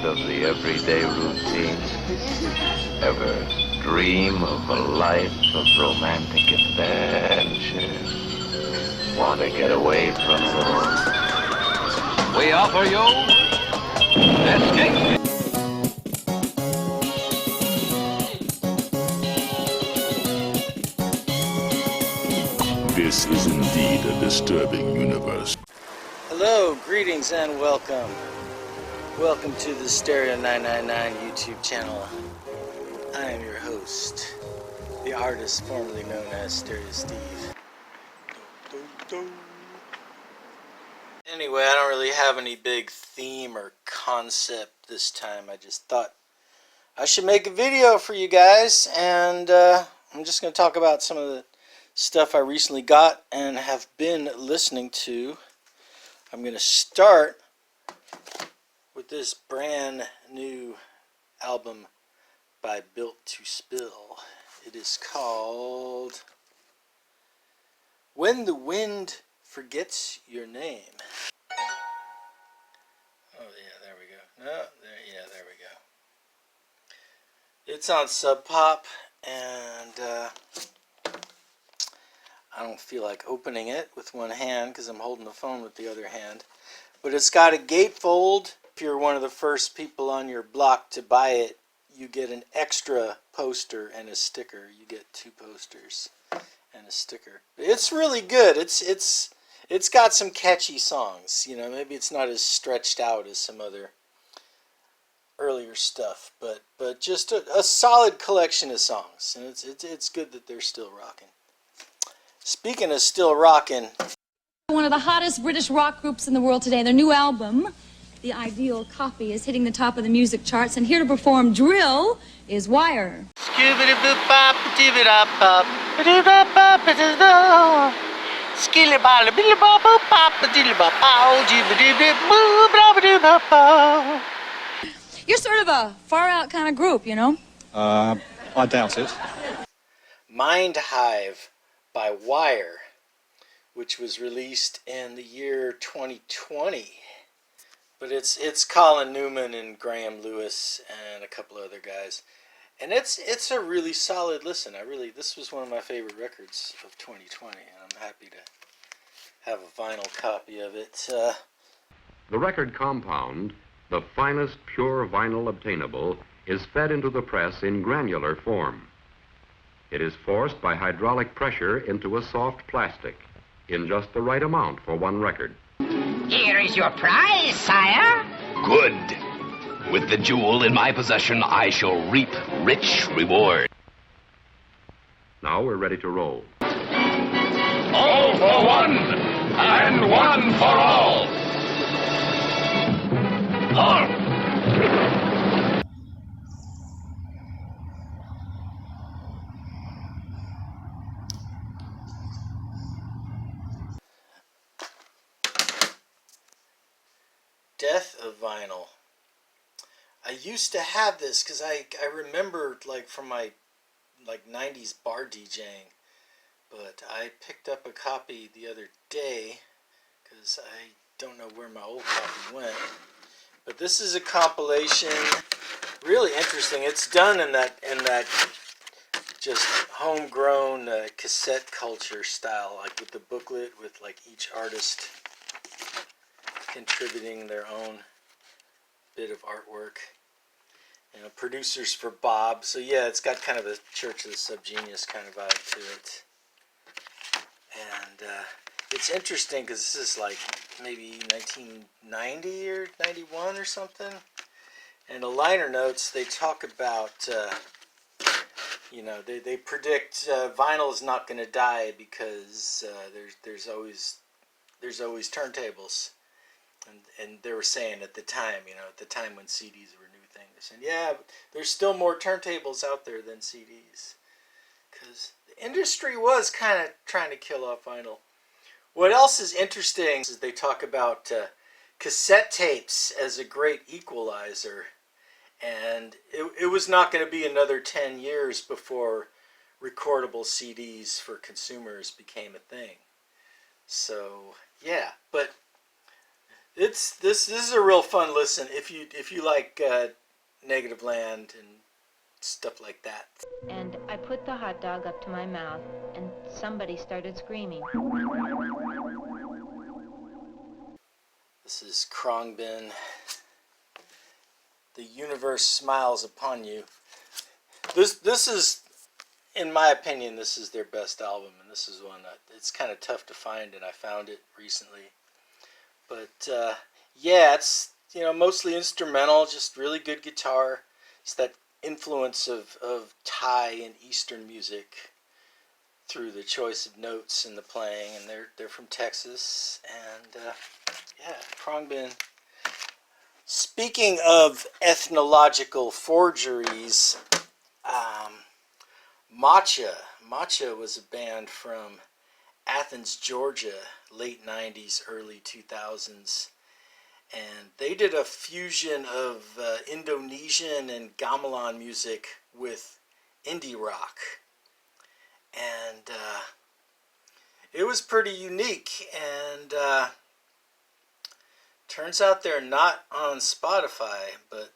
tired of the everyday routine? Ever dream of a life of romantic adventure? Want to get away from it all? We offer you escape. This is indeed a disturbing universe. Hello, greetings and welcome. Welcome to the Stereo 999 YouTube channel. I am your host, the artist formerly known as Stereo Steve. Anyway, I don't really have any big theme or concept this time. I just thought I should make a video for you guys, and I'm just going to talk about some of the stuff I recently got and have been listening to. I'm going to start with this brand new album by Built to Spill. It is called When the Wind Forgets Your Name. Oh yeah, there we go. No, there we go. It's on Sub Pop, and I don't feel like opening it with one hand because I'm holding the phone with the other hand. But it's got a gatefold. If you're one of the first people on your block to buy it, you get an extra poster and a sticker. You get 2 posters and a sticker. It's really good. It's got some catchy songs. You know, maybe it's not as stretched out as some other earlier stuff, but just a solid collection of songs, and it's good that they're still rocking. Speaking of still rocking, one of the hottest British rock groups in the world today. Their new album, The Ideal Copy, is hitting the top of the music charts, and here to perform Drill is Wire. You're sort of a far-out kind of group, you know? I doubt it. Mind Hive by Wire, which was released in the year 2020. But it's Colin Newman and Graham Lewis and a couple other guys. And it's a really solid listen. This was one of my favorite records of 2020, and I'm happy to have a vinyl copy of it. The record compound, the finest pure vinyl obtainable, is fed into the press in granular form. It is forced by hydraulic pressure into a soft plastic in just the right amount for one record. Here is your prize, sire. Good. With the jewel in my possession, I shall reap rich reward. Now we're ready to roll. All for one, and one for all. Death of Vinyl. I used to have this because I remember like from my 90s bar DJing, but I picked up a copy the other day because I don't know where my old copy went. But this is a compilation, really interesting. It's done in that just homegrown cassette culture style, like with the booklet with like each artist contributing their own bit of artwork. You know, producers for Bob. So yeah, it's got kind of a Church of the Subgenius kind of vibe to it. And it's interesting because this is like maybe 1990 or 91 or something. And the liner notes, they talk about, you know, they predict vinyl is not going to die because there's always turntables. And they were saying at the time, you know, at the time when CDs were a new thing, they're saying, yeah, there's still more turntables out there than CDs. Because the industry was kind of trying to kill off vinyl. What else is interesting is they talk about cassette tapes as a great equalizer. And it was not going to be another 10 years before recordable CDs for consumers became a thing. So, yeah, but This is a real fun listen if you like Negative Land and stuff like that. And I put the hot dog up to my mouth, and somebody started screaming. This is Khruangbin. The universe smiles upon you. This is, in my opinion, this is their best album, and this is one that it's kind of tough to find, and I found it recently. But yeah, it's mostly instrumental, just really good guitar. It's that influence of Thai and Eastern music through the choice of notes and the playing, and they're from Texas, and yeah, Khruangbin. Speaking of ethnological forgeries, Matcha was a band from Athens, Georgia, late 90s, early 2000s. And they did a fusion of Indonesian and gamelan music with indie rock. And it was pretty unique. And turns out they're not on Spotify, but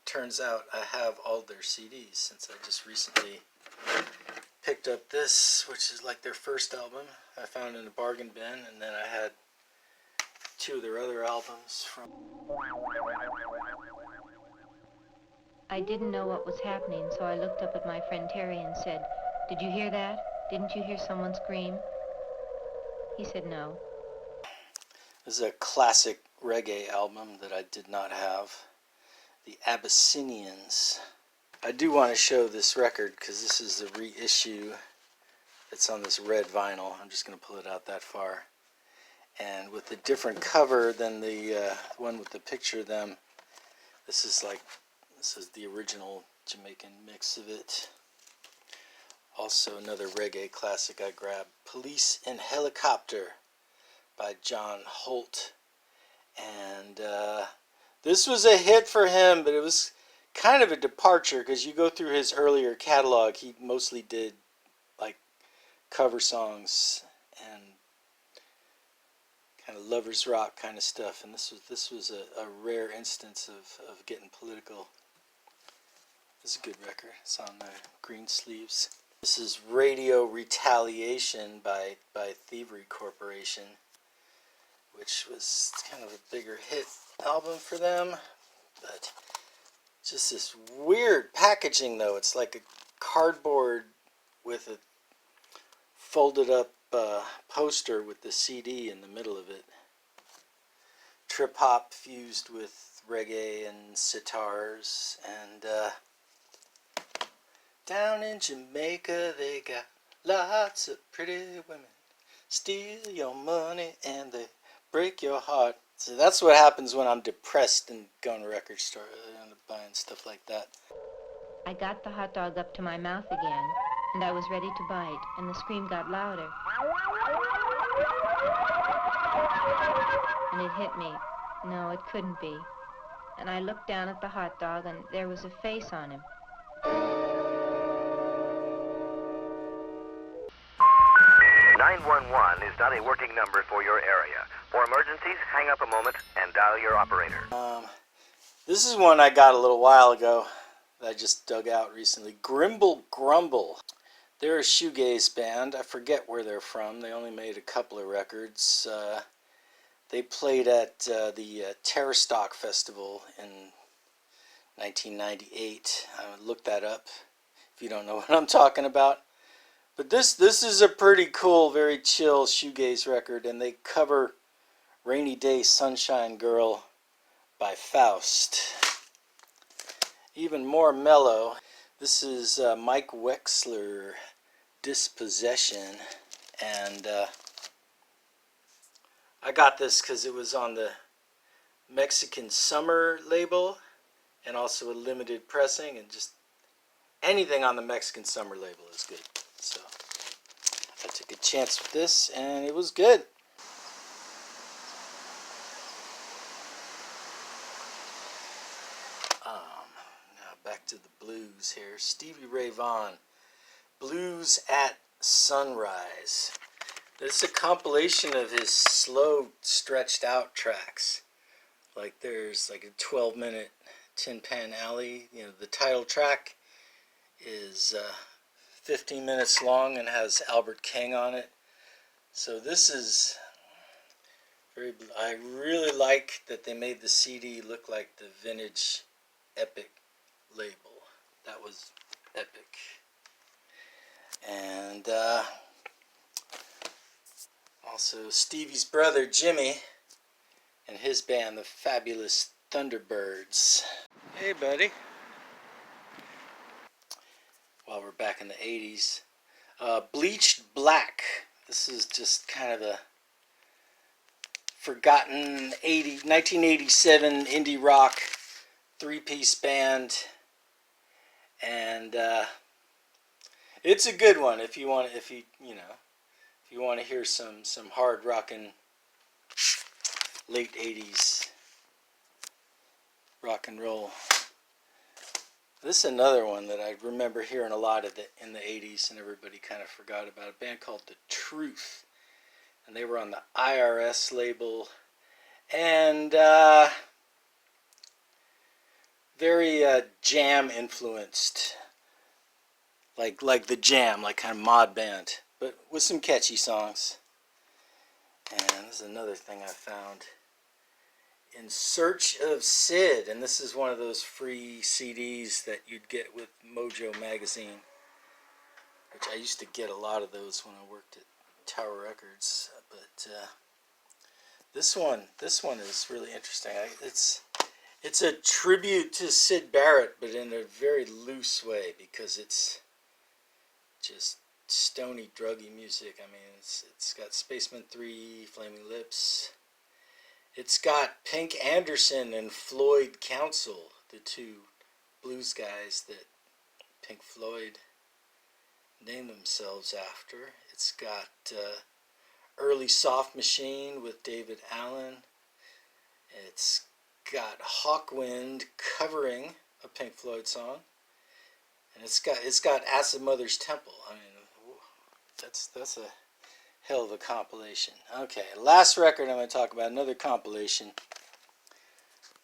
turns out I have all their CDs since I just recently picked up this, which is like their first album I found in a bargain bin, and then I had two of their other albums from. I didn't know what was happening, so I looked up at my friend Terry and said, "Did you hear that? Didn't you hear someone scream?" He said no. This is a classic reggae album that I did not have. The Abyssinians. I do want to show this record because this is the reissue that's on this red vinyl. I'm just going to pull it out that far. And with a different cover than the one with the picture of them, this is the original Jamaican mix of it. Also another reggae classic I grabbed, Police and Helicopter by John Holt. And this was a hit for him, but it was kind of a departure because you go through his earlier catalog, he mostly did like cover songs and kind of lovers rock kind of stuff, and this was a rare instance of getting political. This is a good record. It's on the green sleeves. This is Radio Retaliation by Thievery Corporation, which was kind of a bigger hit album for them, but just this weird packaging though. It's like a cardboard with a folded up poster with the CD in the middle of it. Trip hop fused with reggae and sitars, and down in Jamaica they got lots of pretty women, steal your money and they break your heart. So that's what happens when I'm depressed and going to a record store. I end up buying stuff like that. I got the hot dog up to my mouth again, and I was ready to bite, and the scream got louder. And it hit me. No, it couldn't be. And I looked down at the hot dog, and there was a face on him. 911 is not a working number for your area. For emergencies, hang up a moment and dial your operator. This is one I got a little while ago that I just dug out recently. Grimble Grumble. They're a shoegaze band. I forget where they're from. They only made a couple of records. They played at the Terrorstock Festival in 1998. Look that up if you don't know what I'm talking about. But this is a pretty cool, very chill shoegaze record, and they cover Rainy Day Sunshine Girl by Faust. Even more mellow, this is Mike Wexler, Dispossession, and I got this because it was on the Mexican Summer label and also a limited pressing, and just anything on the Mexican Summer label is good. So I took a chance with this and it was good. Now back to the blues here. Stevie Ray Vaughan, Blues at Sunrise. This is a compilation of his slow, stretched out tracks. Like there's like a 12-minute Tin Pan Alley. You know, the title track is 15 minutes long and has Albert King on it. So this is very. I really like that they made the CD look like the vintage Epic label. That was epic. And also Stevie's brother Jimmy and his band, the Fabulous Thunderbirds. Hey, buddy. While we're back in the 80s. Bleached Black. This is just kind of a forgotten 1987 indie rock three-piece band. And it's a good one if you want to hear some hard rockin' late 80s rock and roll. This is another one that I remember hearing a lot of in the 80s and everybody kind of forgot about. A band called The Truth. And they were on the IRS label. And very Jam influenced. Like the Jam, like kind of mod band. But with some catchy songs. And this is another thing I found. In Search of Sid, and this is one of those free CDs that you'd get with Mojo magazine, which I used to get a lot of those when I worked at Tower Records. But this one is really interesting. It's a tribute to Sid Barrett, but in a very loose way, because it's just stony, druggy music. I mean, it's got Spaceman 3, Flaming Lips. It's got Pink Anderson and Floyd Council, the two blues guys that Pink Floyd named themselves after. It's got Early Soft Machine with David Allen. It's got Hawkwind covering a Pink Floyd song. And it's got Acid Mother's Temple. I mean, that's a hell of a compilation. Okay, last record I'm going to talk about, another compilation.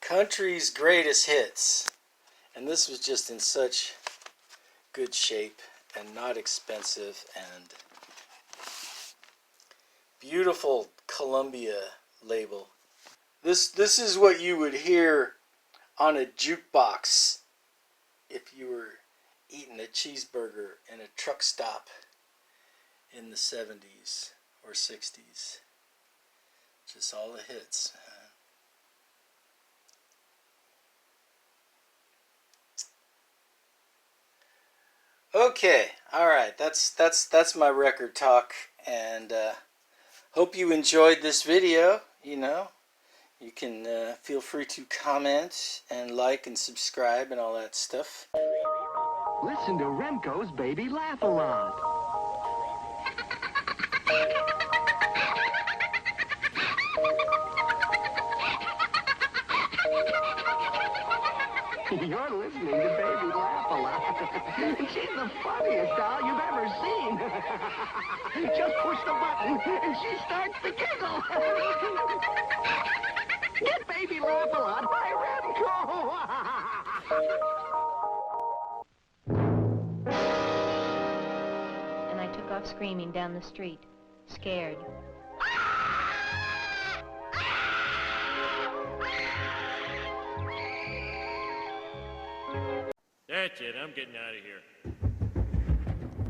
Country's Greatest Hits. And this was just in such good shape and not expensive and beautiful Columbia label. This is what you would hear on a jukebox if you were eating a cheeseburger in a truck stop in the 70s or 60s. Just all the hits. Okay, all right. That's my record talk, and hope you enjoyed this video. You know, you can feel free to comment and like and subscribe and all that stuff. Listen to Remco's Baby Laugh a Lot. You're listening to Baby Laugh a Lot. She's the funniest doll you've ever seen. Just push the button and she starts to giggle. Get Baby Laugh a Lot by Remco. And I took off screaming down the street, scared. That's it, I'm getting out of here.